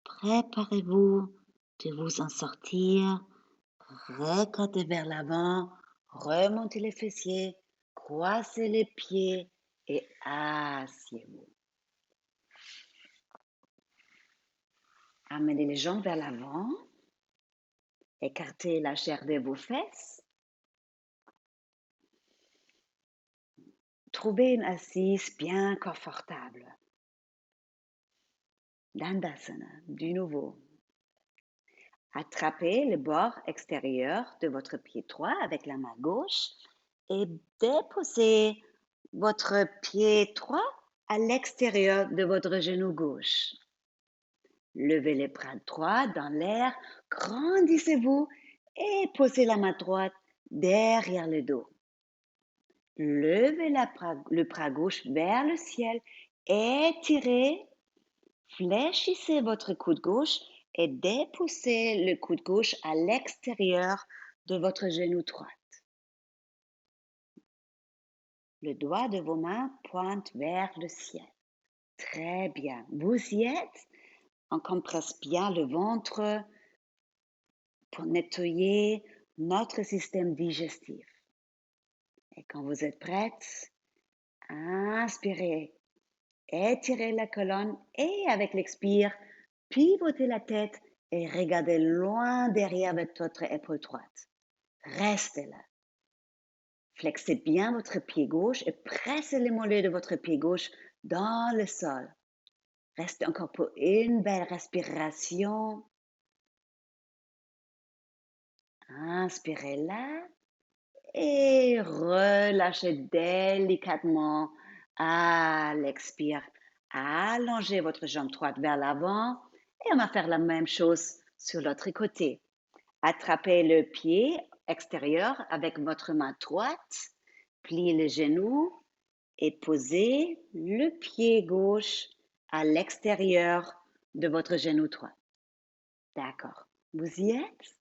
S1: préparez-vous de vous en sortir. Regardez vers l'avant, remontez les fessiers, croisez les pieds et asseyez-vous. Amenez les jambes vers l'avant, écartez la chair de vos fesses. Trouvez une assise bien confortable. Dandasana, du nouveau. Attrapez le bord extérieur de votre pied droit avec la main gauche et déposez votre pied droit à l'extérieur de votre genou gauche. Levez les bras droits dans l'air, grandissez-vous et posez la main droite derrière le dos. Levez le bras gauche vers le ciel, étirez, fléchissez votre coude gauche et déposez le coude gauche à l'extérieur de votre genou droit. Le doigt de vos mains pointe vers le ciel. Très bien. Vous y êtes. On compresse bien le ventre pour nettoyer notre système digestif. Et quand vous êtes prête, inspirez, étirez la colonne et avec l'expire, pivotez la tête et regardez loin derrière avec votre épaule droite. Restez là. Flexez bien votre pied gauche et pressez les mollets de votre pied gauche dans le sol. Restez encore pour une belle respiration. Inspirez là et relâchez délicatement à l'expire. Allongez votre jambe droite vers l'avant et on va faire la même chose sur l'autre côté. Attrapez le pied extérieur avec votre main droite, pliez les genoux et posez le pied gauche à l'extérieur de votre genou droit. D'accord. Vous y êtes?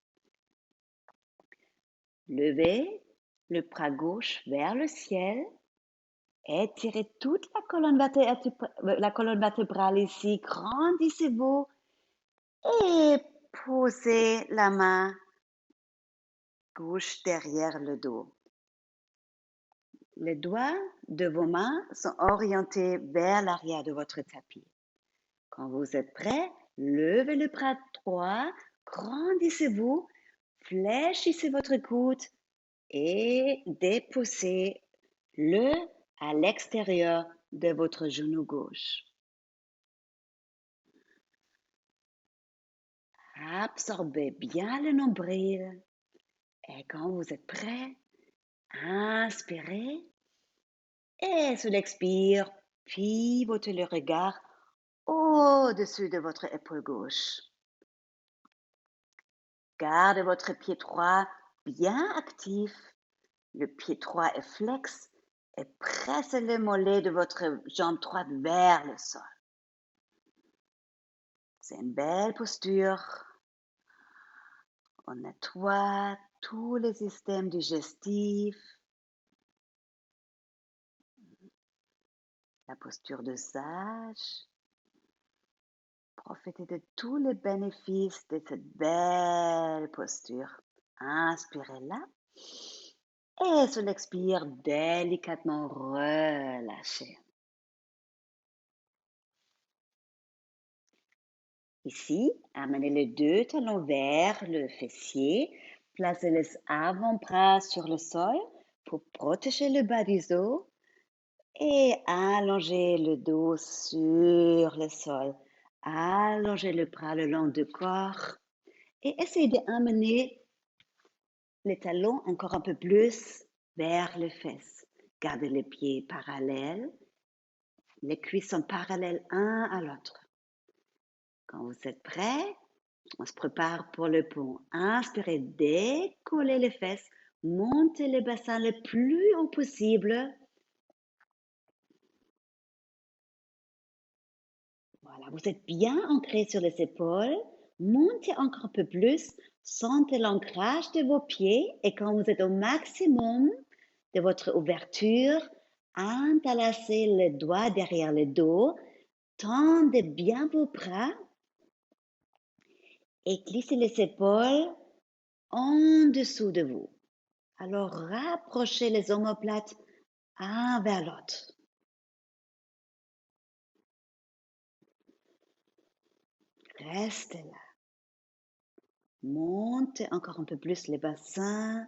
S1: Levez le bras gauche vers le ciel. Étirez toute la colonne vertébrale ici. Grandissez-vous et posez la main gauche derrière le dos. Les doigts de vos mains sont orientés vers l'arrière de votre tapis. Quand vous êtes prêt, levez le bras droit, grandissez-vous, fléchissez votre coude et déposez-le à l'extérieur de votre genou gauche. Absorbez bien le nombril et quand vous êtes prêt, inspirez et sur l'expire, pivotez le regard au-dessus de votre épaule gauche. Gardez votre pied droit bien actif. Le pied droit est flex et pressez le mollet de votre jambe droite vers le sol. C'est une belle posture. On nettoie tous les systèmes digestifs. La posture de sage. Profitez de tous les bénéfices de cette belle posture. Inspirez-la et sur l'expire, délicatement relâchez. Ici, amenez les deux talons vers le fessier. Placez les avant-bras sur le sol pour protéger le bas du dos et allongez le dos sur le sol. Allongez le bras le long du corps et essayez d'amener les talons encore un peu plus vers les fesses. Gardez les pieds parallèles. Les cuisses sont parallèles un à l'autre. Quand vous êtes prêts, on se prépare pour le pont. Inspirez, décollez les fesses, montez le bassin le plus haut possible. Voilà, vous êtes bien ancré sur les épaules. Montez encore un peu plus. Sentez l'ancrage de vos pieds et quand vous êtes au maximum de votre ouverture, entrelacez les doigts derrière le dos. Tendez bien vos bras et glissez les épaules en dessous de vous. Alors rapprochez les omoplates un vers l'autre. Restez là. Montez encore un peu plus les bassins.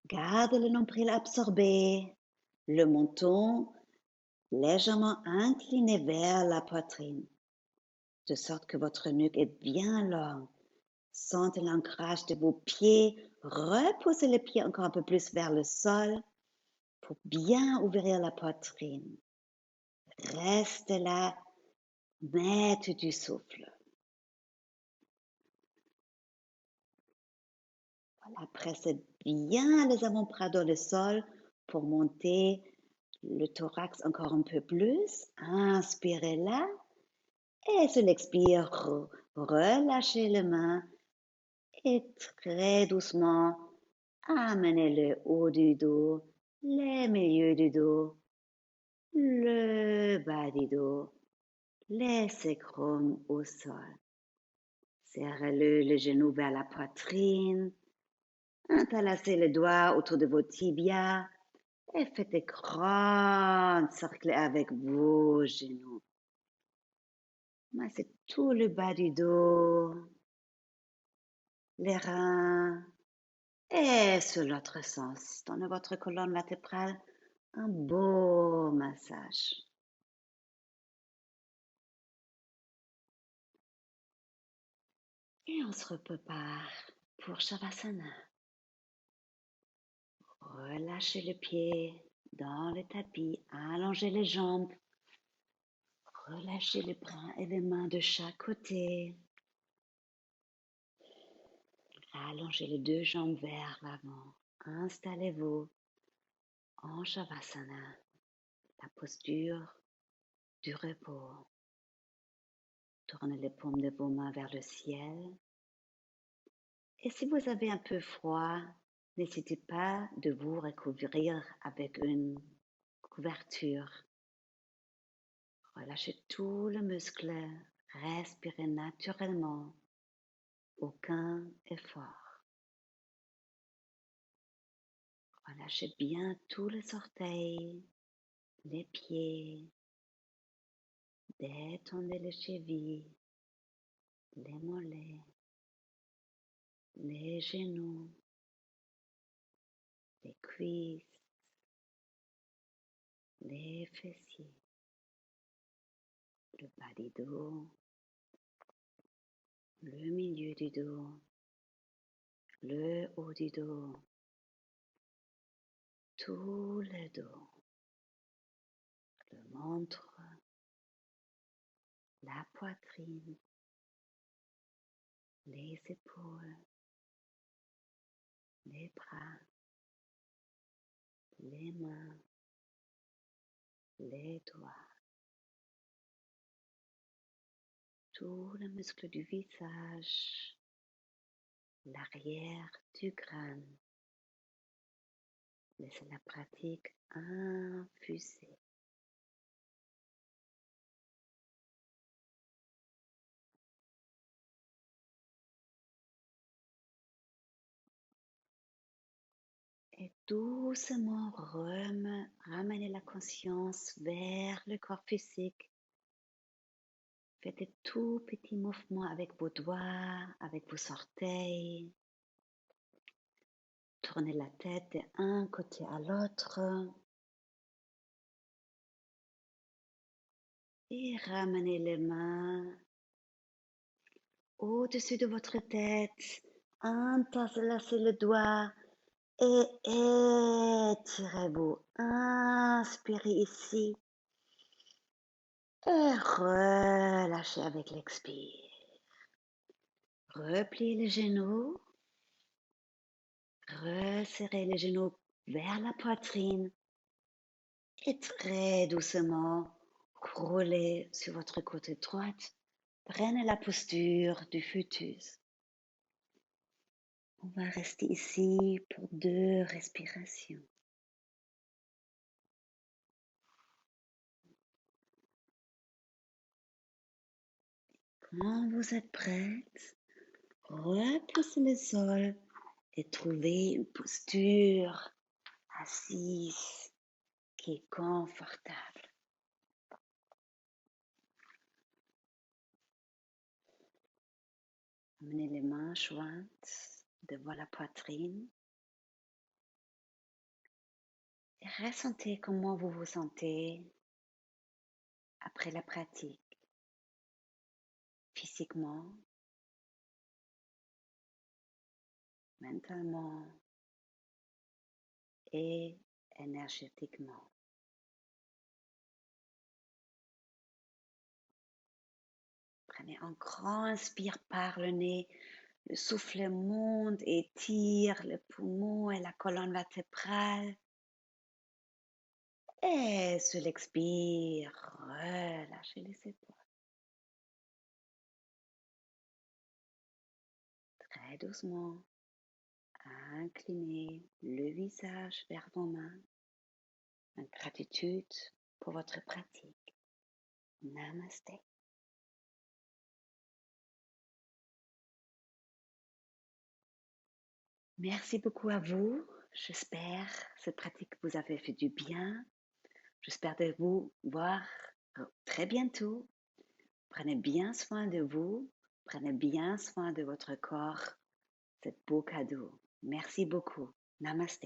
S1: Gardez le nombril absorbé, le menton légèrement incliné vers la poitrine, de sorte que votre nuque est bien longue. Sentez l'ancrage de vos pieds. Repoussez les pieds encore un peu plus vers le sol pour bien ouvrir la poitrine. Restez là, maître du souffle. Voilà, pressez bien les avant-bras dans le sol pour monter le thorax encore un peu plus. Inspirez là et sur l'expire, relâchez les mains et très doucement amenez le haut du dos, le milieu du dos, le bas du dos, les sacrum au sol. Serrez le genou vers la poitrine. Entrelacez les doigts autour de vos tibias et faites des grands cercles avec vos genoux. Massez tout le bas du dos, les reins et sur l'autre sens. Donnez votre colonne vertébrale un beau massage. Et on se prépare pour Shavasana. Relâchez le pied dans le tapis, allongez les jambes, relâchez les bras et les mains de chaque côté. Allongez les deux jambes vers l'avant. Installez-vous en Shavasana, la posture du repos. Tournez les paumes de vos mains vers le ciel. Et si vous avez un peu froid, n'hésitez pas de vous recouvrir avec une couverture. Relâchez tout le muscle, respirez naturellement, aucun effort. Relâchez bien tous les orteils, les pieds, détendez les chevilles, les mollets, les genoux, les cuisses, les fessiers, le bas du dos, le milieu du dos, le haut du dos, tout le dos, le ventre, la poitrine, les épaules, les bras, les mains, les doigts, tout le muscle du visage, l'arrière du crâne. Laissez la pratique infuser. doucement ramenez la conscience vers le corps physique. Faites des tout petits mouvements avec vos doigts, avec vos orteils. Tournez la tête d'un côté à l'autre. Et ramenez les mains au-dessus de votre tête. Entrelacez le doigt et étirez-vous. Inspirez ici et relâchez avec l'expire. Repliez les genoux. Resserrez les genoux vers la poitrine et très doucement roulez sur votre côté droite. Prenez la posture du fœtus. On va rester ici pour 2 respirations. Quand vous êtes prête, replacez le sol et trouvez une posture assise qui est confortable. Amenez les mains jointes devant la poitrine et ressentez comment vous vous sentez après la pratique, physiquement, mentalement et énergétiquement. Prenez un grand inspire par le nez. Le souffle monte et tire le poumon et la colonne vertébrale. Et sur l'expire, relâchez les épaules. Très doucement, inclinez le visage vers vos mains. En gratitude pour votre pratique. Namaste. Merci beaucoup à vous. J'espère que cette pratique vous a fait du bien. J'espère de vous voir très bientôt. Prenez bien soin de vous. Prenez bien soin de votre corps. C'est beau cadeau. Merci beaucoup. Namaste.